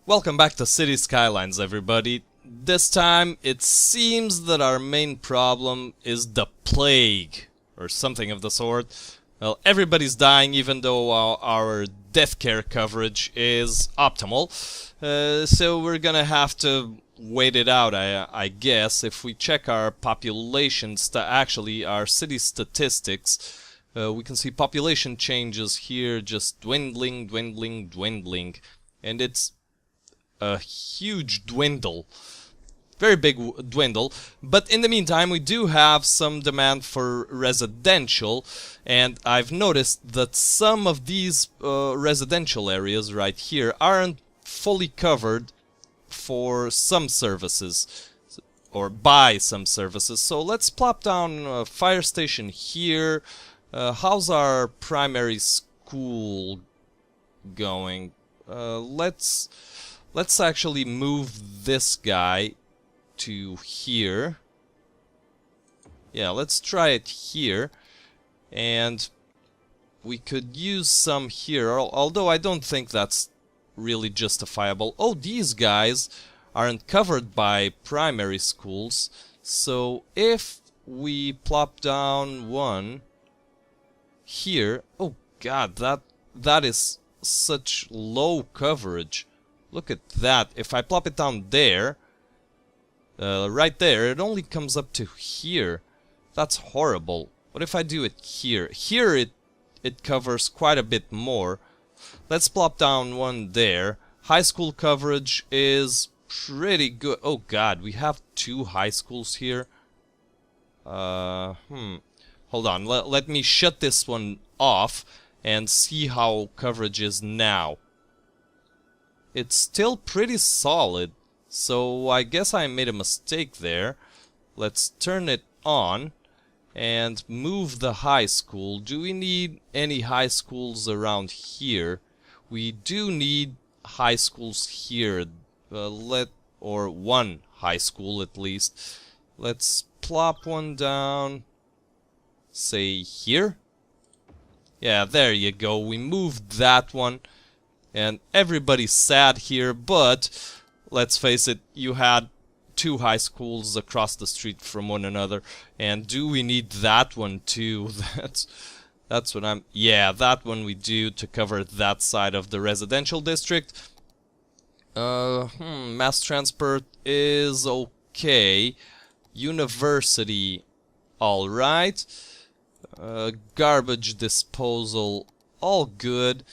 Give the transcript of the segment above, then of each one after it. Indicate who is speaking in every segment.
Speaker 1: Welcome back to City Skylines, everybody. This time, it seems that our main problem is the plague, or something of the sort. Well, everybody's dying even though our death care coverage is optimal. So we're gonna have to wait it out, I guess. If we check our population, actually our city statistics, we can see population changes here just dwindling, and it's a huge dwindle, very big dwindle. But in the meantime, we do have some demand for residential, and I've noticed that some of these residential areas right here aren't fully covered for some services, or by some services. So let's plop down a fire station here. How's our primary school going? Let's actually move this guy to here. Yeah, let's try it here. And we could use some here, although I don't think that's really justifiable. Oh, these guys aren't covered by primary schools. So if we plop down one here... Oh god, that is such low coverage. Look at that. If I plop it down there, right there, it only comes up to here. That's horrible. What if I do it here? Here it covers quite a bit more. Let's plop down one there. High school coverage is pretty good. Oh god, we have two high schools here. Hold on, let me shut this one off and see how coverage is now. It's still pretty solid, so I guess I made a mistake there. Let's turn it on and move the high school. Do we need any high schools around here? We do need high schools here. Or one high school at least. Let's plop one down, say here. Yeah, there you go. We moved that one. And everybody's sad here, but let's face it, you had two high schools across the street from one another, and do we need that one too? That's what I'm... Yeah, that one we do to cover that side of the residential district. Mass transport is okay. University, alright. Garbage disposal, all good.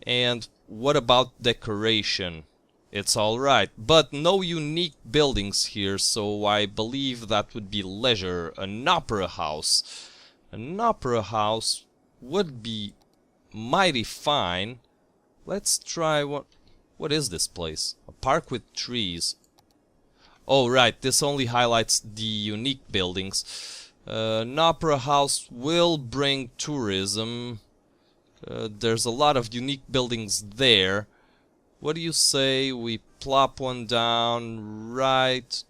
Speaker 1: And what about decoration? It's alright, but no unique buildings here, so I believe that would be leisure. An opera house. An opera house would be mighty fine. Let's try one. What is this place? A park with trees. Oh right, this only highlights the unique buildings. An opera house will bring tourism. There's a lot of unique buildings there. What do you say we plop one down right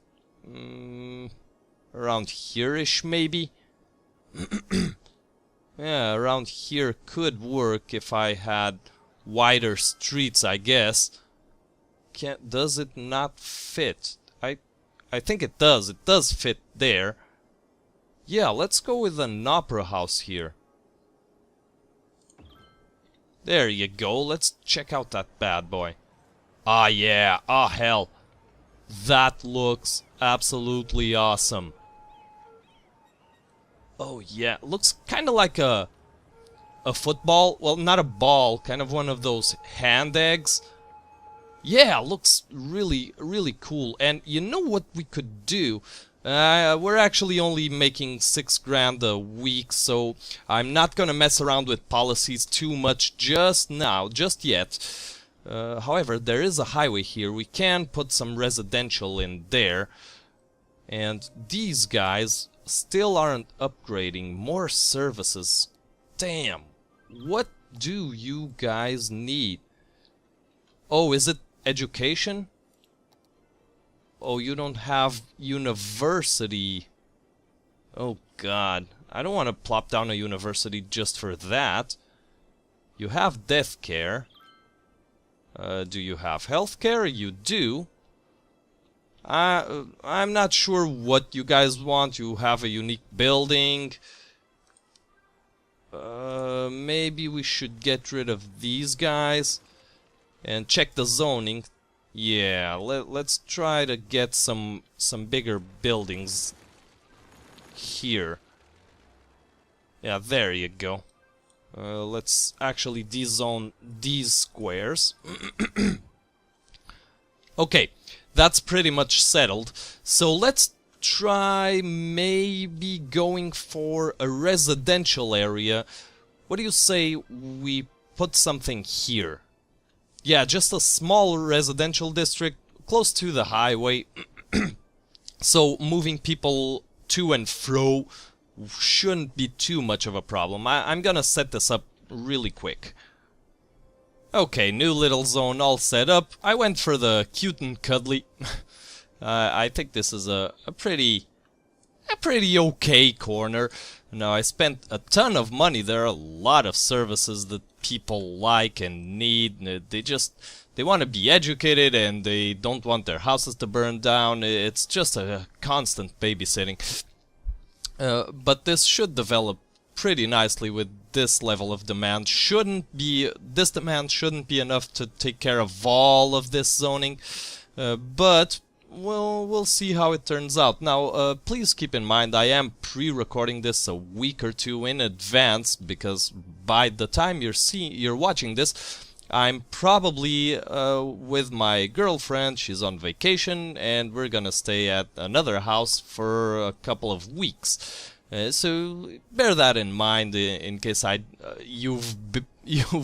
Speaker 1: around here-ish maybe? Yeah, around here could work if I had wider streets, I guess. Does it not fit? I think it does. It does fit there. Yeah, let's go with an opera house here. There you go, let's check out that bad boy. Ah yeah, ah hell. That looks absolutely awesome. Oh yeah, looks kinda like a football. Well, not a ball, kind of one of those hand eggs. Yeah, looks really, really cool. And you know what we could do? We're actually only making $6 grand a week, so I'm not gonna mess around with policies too much just now, just yet. However, there is a highway here. We can put some residential in there. And these guys still aren't upgrading. More services. Damn. What do you guys need? Oh, is it education? Oh, you don't have university. Oh god, I don't want to plop down a university just for that. You have death care. Do you have healthcare? You do. I'm not sure what you guys want. You have a unique building. Maybe we should get rid of these guys and check the zoning. Yeah, let's try to get some bigger buildings here. Yeah, there you go. Let's actually dezone these squares. Okay, that's pretty much settled. So let's try maybe going for a residential area. What do you say we put something here? Yeah, just a small residential district close to the highway. So moving people to and fro shouldn't be too much of a problem. I'm gonna set this up really quick. Okay, new little zone all set up. I went for the cute and cuddly. I think this is a pretty okay corner. Now, I spent a ton of money. There are a lot of services that people like and need. They want to be educated and they don't want their houses to burn down. It's just a constant babysitting. But this should develop pretty nicely with this level of demand. This demand shouldn't be enough to take care of all of this zoning, but we'll see how it turns out. Now, please keep in mind, I am pre-recording this a week or two in advance, because by the time you're watching this, I'm probably with my girlfriend. She's on vacation, and we're gonna stay at another house for a couple of weeks. So bear that in mind in case you've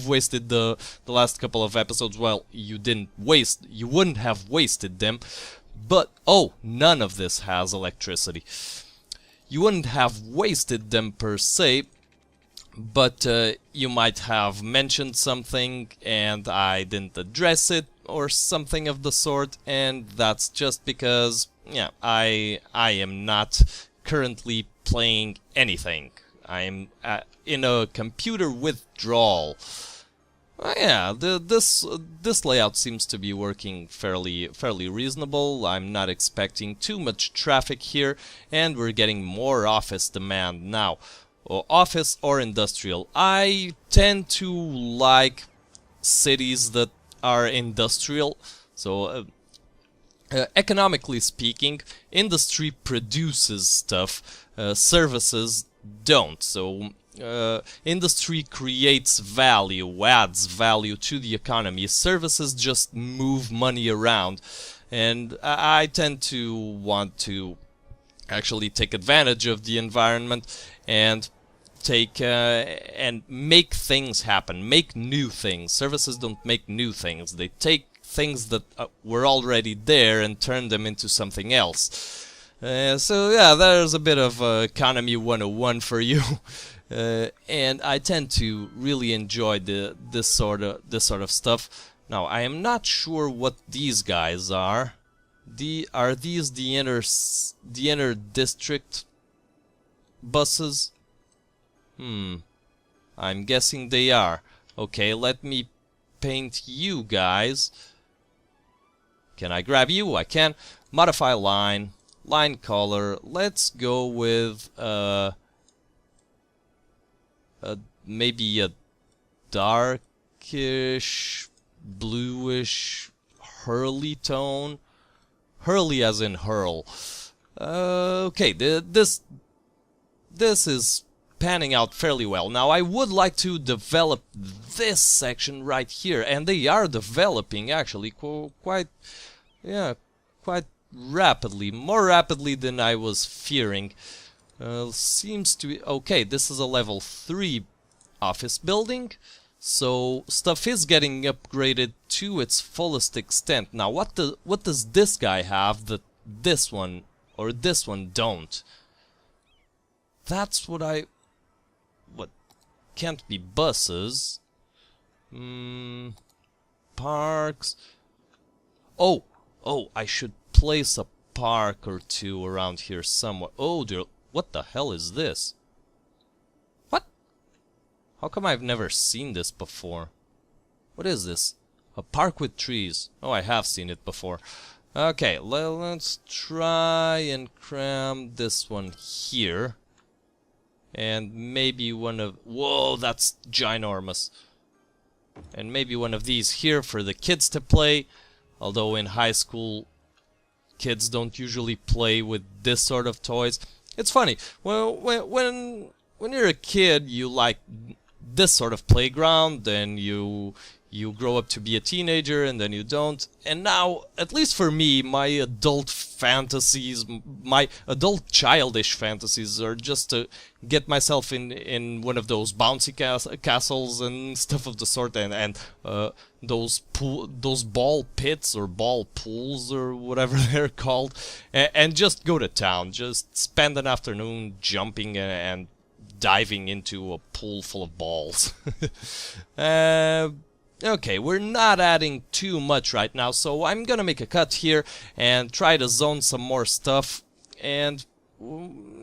Speaker 1: wasted the last couple of episodes. Well, you wouldn't have wasted them. But oh, none of this has electricity. You wouldn't have wasted them per se. But you might have mentioned something and I didn't address it or something of the sort, and that's just because, yeah, I am not currently playing anything. I'm in a computer withdrawal. Yeah, this layout seems to be working fairly reasonable. I'm not expecting too much traffic here, and we're getting more office demand now. Or office or industrial. I tend to like cities that are industrial. So economically speaking, industry produces stuff, services don't. So industry creates value, adds value to the economy. Services just move money around, and I tend to want to actually take advantage of the environment and and make things happen, make new things. Services don't make new things. They take things that were already there and turn them into something else. So yeah, there's a bit of economy 101 for you. And I tend to really enjoy this sort of stuff. Now, I am not sure what these guys are. Are these the inner district buses? I'm guessing they are. Okay, let me paint you guys. Can I grab you? I can. Modify line color. Let's go with maybe a darkish, bluish, hurly tone. Hurly as in hurl. Okay, this is panning out fairly well. Now, I would like to develop this section right here, and they are developing actually quite rapidly, more rapidly than I was fearing. Seems to be okay. This is a level 3 office building, so stuff is getting upgraded to its fullest extent. Now, what does this guy have that this one or this one don't? That's what can't be buses. Parks. Oh, I should place a park or two around here somewhere. Oh dear, what the hell is this? What? How come I've never seen this before? What is this? A park with trees. Oh, I have seen it before. Okay, let's try and cram this one here. And maybe one of... Whoa, that's ginormous. And maybe one of these here for the kids to play. Although in high school, kids don't usually play with this sort of toys. It's funny. Well, when you're a kid, you like this sort of playground, then you grow up to be a teenager, and then you don't. And now, at least for me, my adult fantasies, my adult childish fantasies are just to get myself in one of those bouncy castles and stuff of the sort, and those ball pits or ball pools or whatever they're called, and just go to town. Just spend an afternoon jumping and diving into a pool full of balls. Okay, we're not adding too much right now, so I'm gonna make a cut here and try to zone some more stuff, and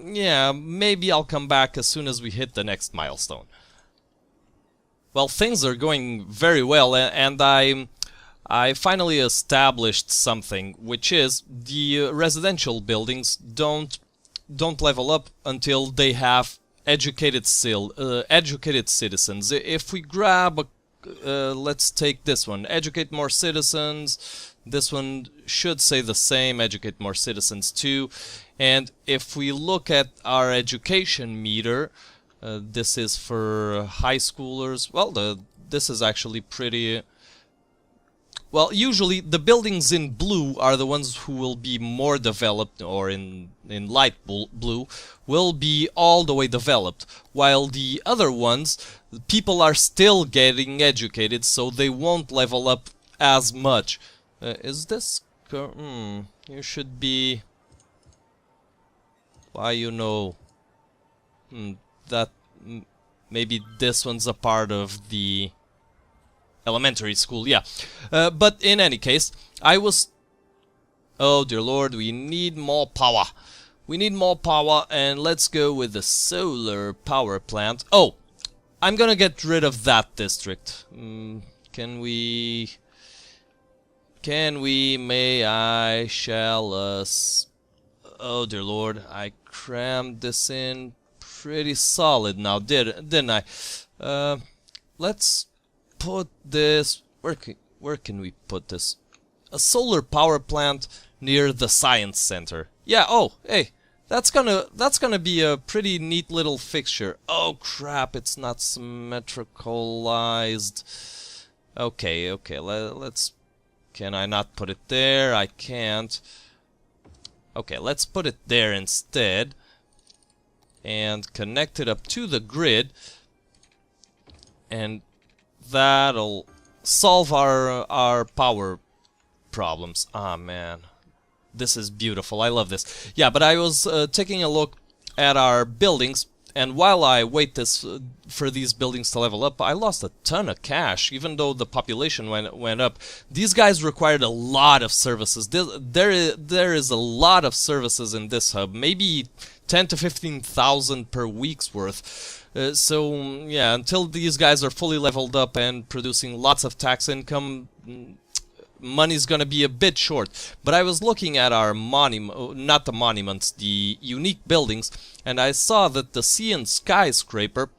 Speaker 1: yeah, maybe I'll come back as soon as we hit the next milestone. Well, things are going very well, and I finally established something, which is the residential buildings don't level up until they have educated citizens. If we grab a let's take this one, educate more citizens. This one should say the same, educate more citizens too. And if we look at our education meter, this is for high schoolers. Well, this is actually pretty... Well, usually the buildings in blue are the ones who will be more developed, or in light blue, will be all the way developed, while the other ones, people are still getting educated, so they won't level up as much. Is this... you should be... Why, you know... that... maybe this one's a part of the... elementary school, yeah. But in any case, I was... Oh dear lord, we need more power. We need more power, and let's go with the solar power plant. Oh! I'm gonna get rid of that district. Can we... May I, shall us... Oh dear lord, I crammed this in pretty solid now, didn't I? Let's... put this... Where can we put this? A solar power plant near the science center. Yeah, oh, hey, that's gonna be a pretty neat little fixture. Oh crap, it's not symmetricalized. Okay, let's... Can I not put it there? I can't. Okay, let's put it there instead. And connect it up to the grid. And that'll solve our power problems. Ah, man. This is beautiful. I love this. Yeah, but I was taking a look at our buildings, and while I wait for these buildings to level up, I lost a ton of cash, even though the population went up. These guys required a lot of services. There is a lot of services in this hub, maybe 10 to 15,000 per week's worth. So, yeah, until these guys are fully leveled up and producing lots of tax income, money's gonna be a bit short. But I was looking at our not the monuments, the unique buildings, and I saw that the sea and skyscraper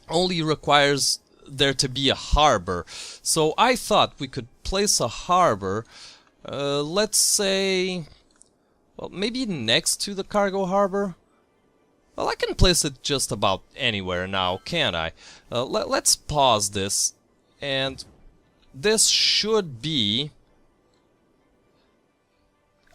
Speaker 1: only requires there to be a harbor. So I thought we could place a harbor, let's say, well, maybe next to the cargo harbor. Well, I can place it just about anywhere now, can't I? Let's pause this, and this should be...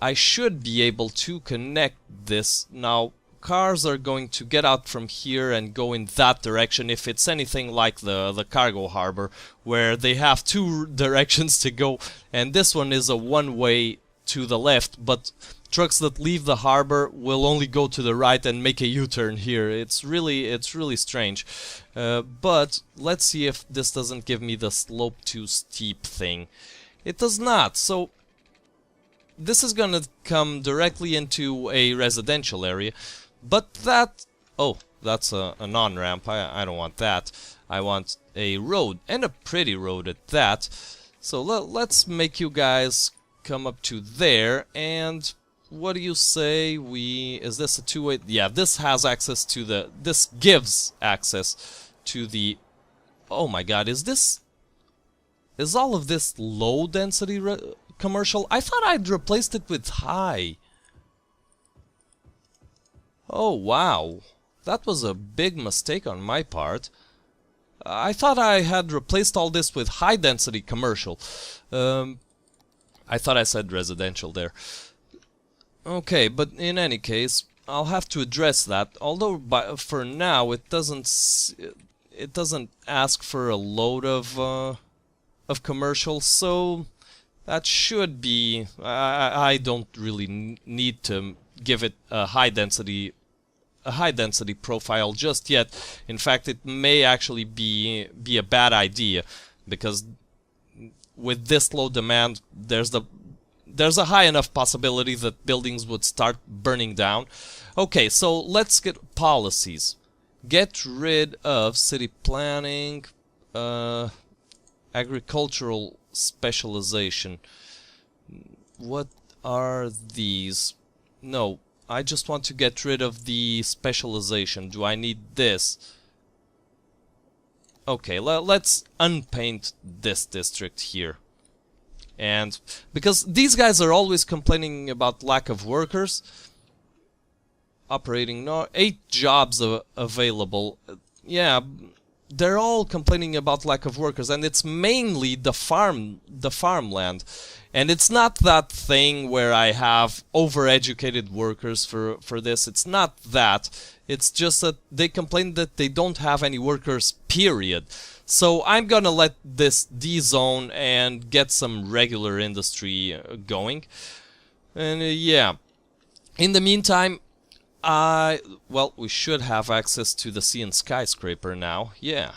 Speaker 1: I should be able to connect this. Now, cars are going to get out from here and go in that direction if it's anything like the cargo harbor, where they have two directions to go, and this one is a one-way to the left, but trucks that leave the harbor will only go to the right and make a U-turn here. It's really strange. But let's see if this doesn't give me the slope too steep thing. It does not. So this is gonna come directly into a residential area, but that... Oh, that's a non-ramp. I don't want that. I want a road, and a pretty road at that. So let's make you guys come up to there, and what do you say is this a two-way? Yeah, this has access to this gives access to the, oh my god, is all of this low density commercial? I thought I'd replaced it with high. Oh wow, that was a big mistake on my part. I thought I had replaced all this with high density commercial. I thought I said residential there. Okay, but in any case, I'll have to address that. Although for now it doesn't ask for a load of commercial, so that should be. I don't really need to give it a high density profile just yet. In fact, it may actually be a bad idea, because with this low demand, there's a high enough possibility that buildings would start burning down. Okay, so let's get policies. Get rid of city planning, agricultural specialization. What are these? No, I just want to get rid of the specialization. Do I need this? Okay, let's unpaint this district here. And because these guys are always complaining about lack of workers, operating 8 jobs available. Yeah, they're all complaining about lack of workers, and it's mainly the farmland. And it's not that thing where I have overeducated workers for this. It's not that. It's just that they complain that they don't have any workers, period. So I'm gonna let this D-zone and get some regular industry going. And yeah. In the meantime, well, we should have access to the sea and skyscraper now. Yeah.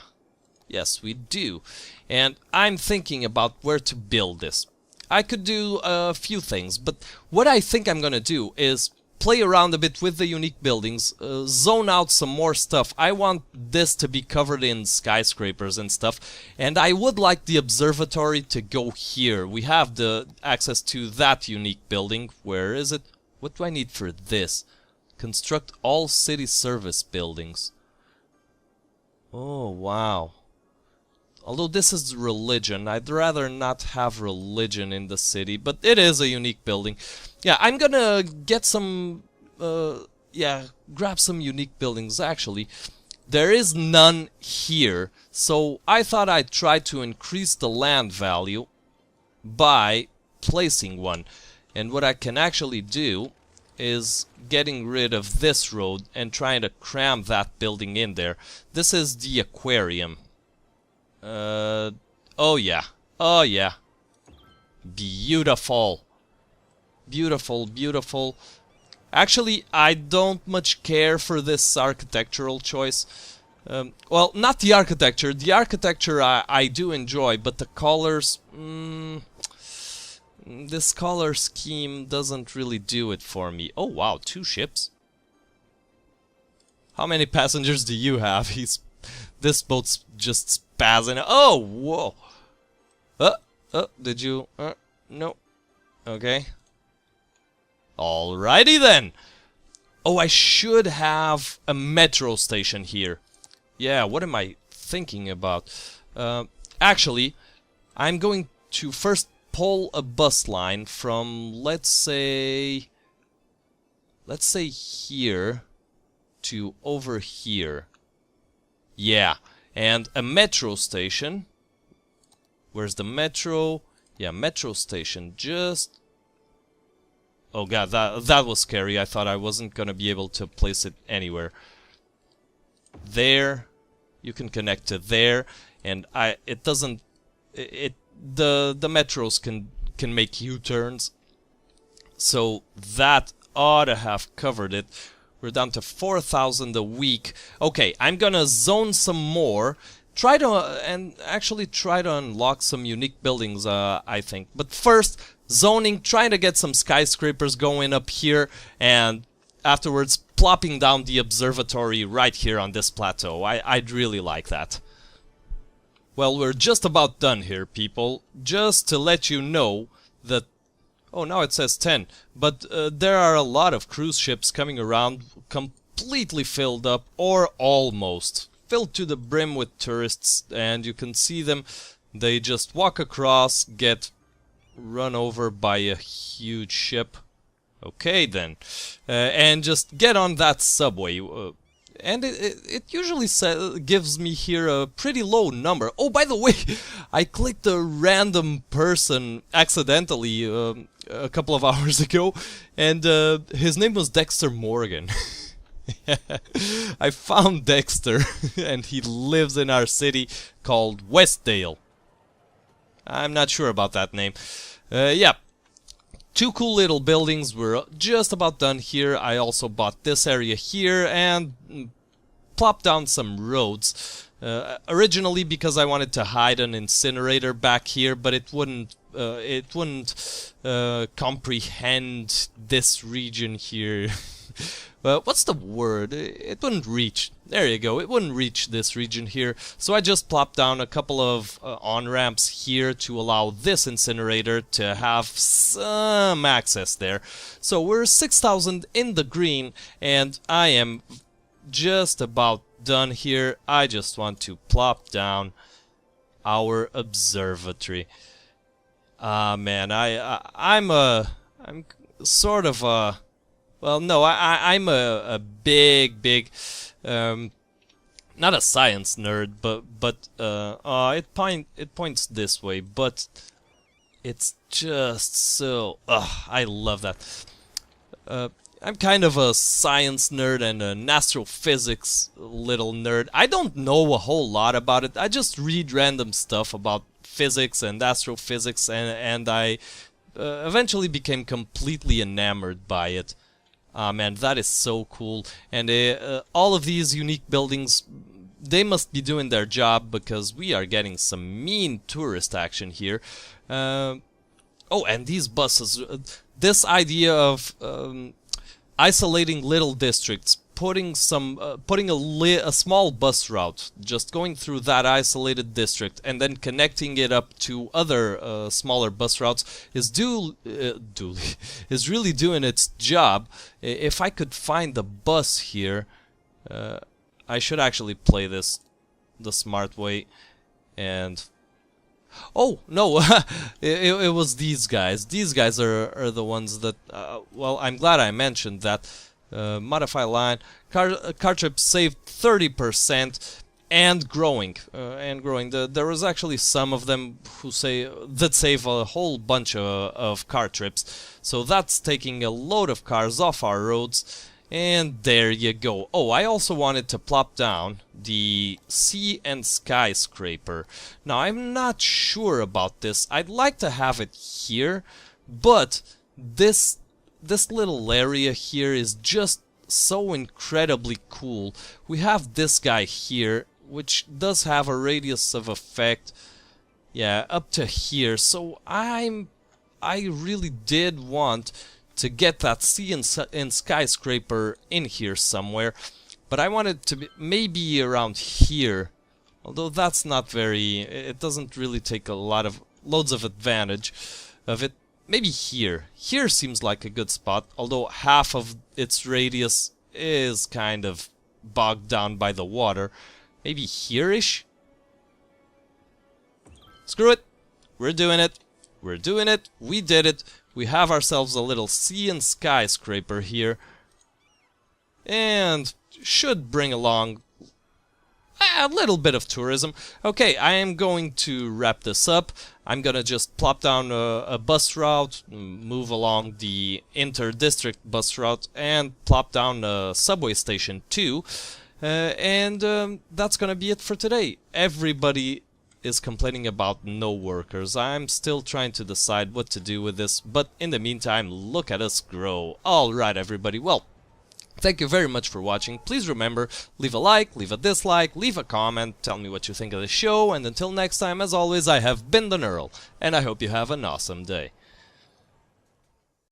Speaker 1: Yes, we do. And I'm thinking about where to build this. I could do a few things, but what I think I'm gonna do is play around a bit with the unique buildings, zone out some more stuff. I want this to be covered in skyscrapers and stuff, and I would like the observatory to go here. We have the access to that unique building. Where is it? What do I need for this? Construct all city service buildings. Oh, wow. Although this is religion, I'd rather not have religion in the city, but it is a unique building. Yeah, I'm gonna get some, grab some unique buildings, actually. There is none here, so I thought I'd try to increase the land value by placing one. And what I can actually do is getting rid of this road and trying to cram that building in there. This is the aquarium. Oh yeah. Oh yeah. Beautiful. Beautiful, beautiful. Actually, I don't much care for this architectural choice. Well, not the architecture. The architecture I do enjoy, but the colors... this color scheme doesn't really do it for me. Oh wow, 2 ships. How many passengers do you have? This boat's just spazzing. Oh, whoa. Did you? No. Okay. Alrighty then. Oh, I should have a metro station here. Yeah, what am I thinking about? Actually, I'm going to first pull a bus line from, let's say here to over here. Yeah, and a metro station. Where's the metro? Yeah, metro station. Just... oh god, that was scary. I thought I wasn't gonna be able to place it anywhere. There, you can connect to there, and it doesn't... the metros can make U-turns, so that ought to have covered it. We're down to 4,000 a week. Okay, I'm gonna zone some more. Try to unlock some unique buildings, I think. But first, zoning, trying to get some skyscrapers going up here, and afterwards plopping down the observatory right here on this plateau. I'd really like that. Well, we're just about done here, people. Just to let you know that... Oh, now it says 10. But there are a lot of cruise ships coming around, completely filled up, or almost. Filled to the brim with tourists, and you can see them. They just walk across, get run over by a huge ship. Okay, then. And just get on that subway. And it usually gives me here a pretty low number. Oh, by the way, I clicked a random person accidentally a couple of hours ago, and his name was Dexter Morgan. I found Dexter, and he lives in our city called Westdale. I'm not sure about that name. Yeah. Two cool little buildings. We're just about done here. I also bought this area here and plopped down some roads. Originally because I wanted to hide an incinerator back here, but it wouldn't comprehend this region here. What's the word? It wouldn't reach. There you go. It wouldn't reach this region here. So I just plopped down a couple of on-ramps here to allow this incinerator to have some access there. So we're 6,000 in the green, and I am just about done here. I just want to plop down our observatory. Man, I'm sort of a... Well, no, I'm a big, not a science nerd, but it points this way, but it's just so, I love that. I'm kind of a science nerd and an astrophysics little nerd. I don't know a whole lot about it. I just read random stuff about physics and astrophysics, and I eventually became completely enamored by it. Man, that is so cool. And all of these unique buildings, they must be doing their job, because we are getting some mean tourist action here. Oh, and these buses, this idea of isolating little districts, putting a small bus route, just going through that isolated district and then connecting it up to other smaller bus routes is really doing its job. If I could find the bus here, I should actually play this the smart way. And oh no, it was these guys. These guys are the ones that. Well, I'm glad I mentioned that. Modify line. Car trip saved 30% and growing. There was actually some of them who save a whole bunch of car trips. So that's taking a load of cars off our roads. And there you go. Oh, I also wanted to plop down the sea and skyscraper. Now, I'm not sure about this. I'd like to have it here, but this little area here is just so incredibly cool. We have this guy here, which does have a radius of effect, yeah, up to here. So I really did want to get that sea and skyscraper in here somewhere, but I wanted to be maybe around here. Although that's not very, it doesn't really take loads of advantage of it. Maybe here. Here seems like a good spot, although half of its radius is kind of bogged down by the water. Maybe here-ish? Screw it. We're doing it. We're doing it. We did it. We have ourselves a little sea and skyscraper here. And should bring along a little bit of tourism. Okay, I am going to wrap this up. I'm gonna just plop down a bus route, move along the inter-district bus route, and plop down a subway station too. And that's gonna be it for today. Everybody is complaining about no workers. I'm still trying to decide what to do with this, but in the meantime, look at us grow. Alright everybody, well, thank you very much for watching. Please remember, leave a like, leave a dislike, leave a comment, tell me what you think of the show, and until next time, as always, I have been the Knurl, and I hope you have an awesome day.